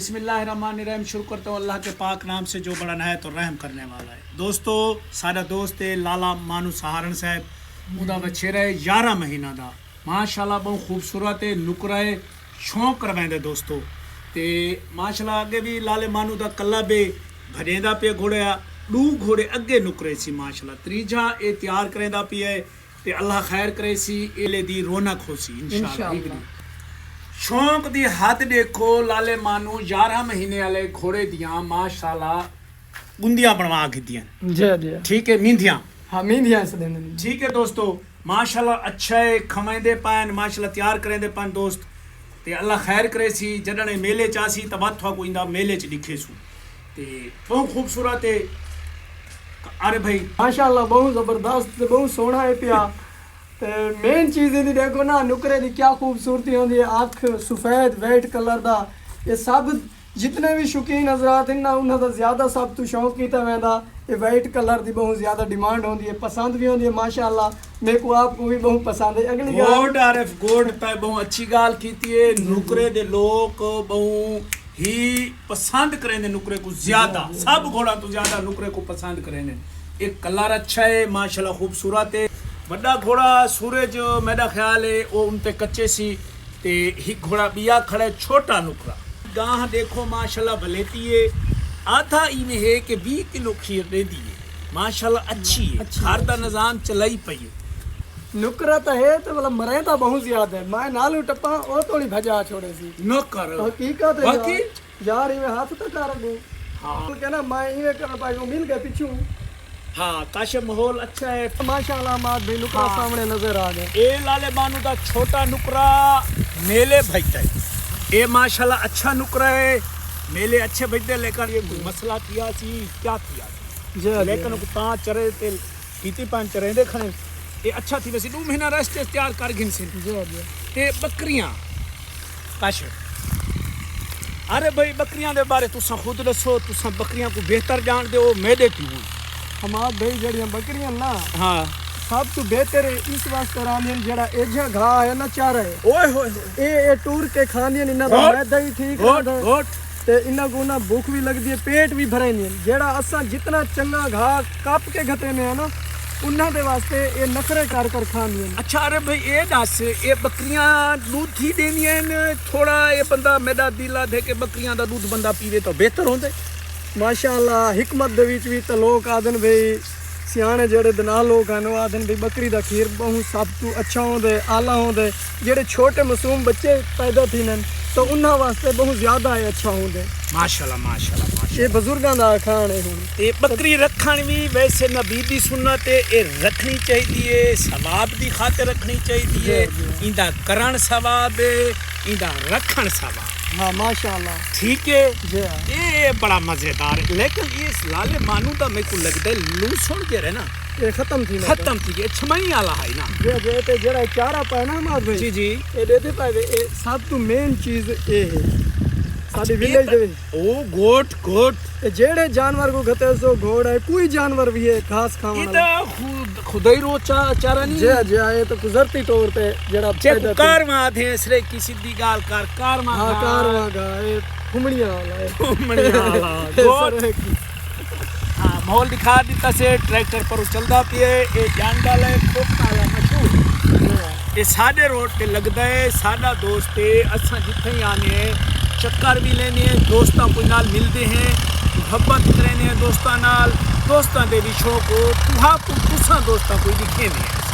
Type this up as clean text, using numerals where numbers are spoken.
बिस्मिल्लाहिर्रहमानिर्रहीम। शुक्र करता हूँ अल्लाह के पाक नाम से जो बड़ा नहायत और रहम करने वाला है। दोस्तों सारा दोस्त है लाला मानू सहारण साहब उदा बछेरा है 11 महीना दा माशाल्लाह बहुत खूबसूरत है नुकरा है शौक करवाएंदे दोस्तों ते माशाल्लाह अगे भी लाले मानू दा कल्ला बे भरेंदा पे घोड़िया दू घोड़े अगे नुकरे सी माशाल्लाह त्रीजा ए तैयार करेंदा पे है ते अल्लाह खैर करे सी एले दी रौनक हो सी इंशाअल्लाह। शौक दी हद देखो लाले मानू 11 महीने वाले घोड़े दियां माशाल्लाह बुंदियां बनवा के दियां जी जी ठीक है मींधियां हाँ मींधियां से देने ठीक है दोस्तों माशाल्लाह अच्छा है खमेंदे पान माशाल्लाह तैयार करेंदे पान दोस्त ते अल्लाह खैर करे सी जडने मेले चासी तबाथवा को इंदा मेले च दिखे सु ते बहुत खूबसूरत है। अरे भाई माशाल्लाह बहुत जबरदस्त बहुत सोहना है पिया ते मेन चीज़ इहदी देखो ना नुकरे दी क्या खूबसूरती होंदी है अख सफेद वाइट कलर दा ये सब जितने भी शौकीन हजरात ना उन्होंने ज़्यादा सब तो शौक किया वैदा ये वाइट कलर की बहुत ज़्यादा डिमांड होती है पसंद भी होती है माशाल्लाह मेरे को आपको भी बहुत पसंद है। अगली गोड आरफ गोड पे बहुत अच्छी गाल की है नुकरे दे लोग बहुत ही पसंद करेंगे नुकरे को ज्यादा सब घोड़ा तो ज्यादा नुकरे को पसंद करेंगे। एक कलर अच्छा है माशाल्लाह खूबसूरत है बड़ा घोड़ा सूरज मेरा ख्याल है वो उन पे कच्चे सी ते ही घोड़ा बिया खड़े छोटा नुकरा गाह देखो माशाल्लाह भलेती है आधा इमें है कि 20 किलो खीर दे दी है माशाल्लाह अच्छी है घर का निजाम चलाई पई है नुकरा तो है तो मतलब मरे तो बहुत ज्यादा है मैं नालू टप्पा और थोड़ी भजा छोड़े सी न कर हकीकत है बाकी यार इवे हाथ तक कर गो हाँ क्या ना मैं इवे कर पाई मिल गए पीछू हाँ काशे माहौल अच्छा है माशाल्लाह माद भाई नुकरा हाँ। सामने नजर आ गए ए लाले बानू का छोटा नुकरा मेले भजता है ए माशाल्लाह अच्छा नुकरा है मेले अच्छे भजते लेकिन ये कोई मसला किया सी क्या किया सी जी लेकिन ता चरे ते कीती पान चरे देखने ये अच्छा थी वैसे 2 महीना रेस्ट तैयार कर गिन से जी जी ते बकरियां काशे अरे भाई बकरियां दे बारे तुसा खुद दसो तुसा बकरियां को बेहतर जान दे मेरे पी हमार भाई जड़ियां बकरियां ना हाँ सब तो बेहतर है इस वास्ते रांदियन जड़ा एजा घा है ना चारा है ओए होए ए टूर के खांदियन इना दा मैदा ही ठीक गोट ते इना को ना भूख भी लगदी है पेट भी भरे नहीं जेड़ा असा जितना चंगा घा कप के घटे में है ना उन्ना दे वास्ते ये नखरे कर खांदियन। अच्छा अरे भाई ये दस ये बकरियां दूध ही देनियां थोड़ा ये बंदा मेरा दिला दे के बकरियां दा दूध बंदा पीवे तो बेहतर होंदे माशाल्लाह हिकमत दे विच भी तो लोग आदन भाई सियाने जेड़े दना लोग हैं आदन भाई बकरी दा खीर बहुत सब तो अच्छा होंदे आला होंदे जेड़े छोटे मासूम बच्चे पैदा थीनन तो उन्हां वास्ते बहुत ज्यादा है अच्छा होंदे माशाल्लाह माशाल्लाह ये बुजुर्गां दा खान है हुन ये बकरी रखण भी वैसे नबी दी सुन्नत है ये रखनी चाहिए सवाब दी खातिर रखनी चाहिए इंदा करण सवाब इंदा रखण सवाब हाँ माशाल्लाह ठीक है जी ये बड़ा मजेदार है लेकिन ये लाले मानू दा मेरे को लगता है लू सुन के रहे ना ये खत्म थी गए छमई वाला है ना जे जे ते जरा चारा पाना मार भाई जी जी ये देते पाए ये सब तो मेन चीज ये है साडी विलेज दे ओ गोट गोट ये जेड़े जानवर को खते सो घोड़ा है कोई जानवर भी है घास खाने इदा खुदाई रो चारा नहीं जे जे आए तो गुजरती तौर पे जड़ा जे कारवा थे सरे की सीधी गाल कर कारवा हां कारवा गा ये घुमड़ियां वाला है घुमड़ियां वाला गोट हां माहौल दिखा दिता से ट्रैक्टर पर चलदा पिए ए जंगल है कोकाला मशहूर ये साडे रोड पे लगदा है साडा दोस्त है असा जिथे ही आने चक्कर भी लेने दोस्तों को नाल मिलते हैं मोहब्बत करने दोस्तों नाल दोस्तों दे भी शौक हो तुहा तुसा दोस्तों को दिखे नहीं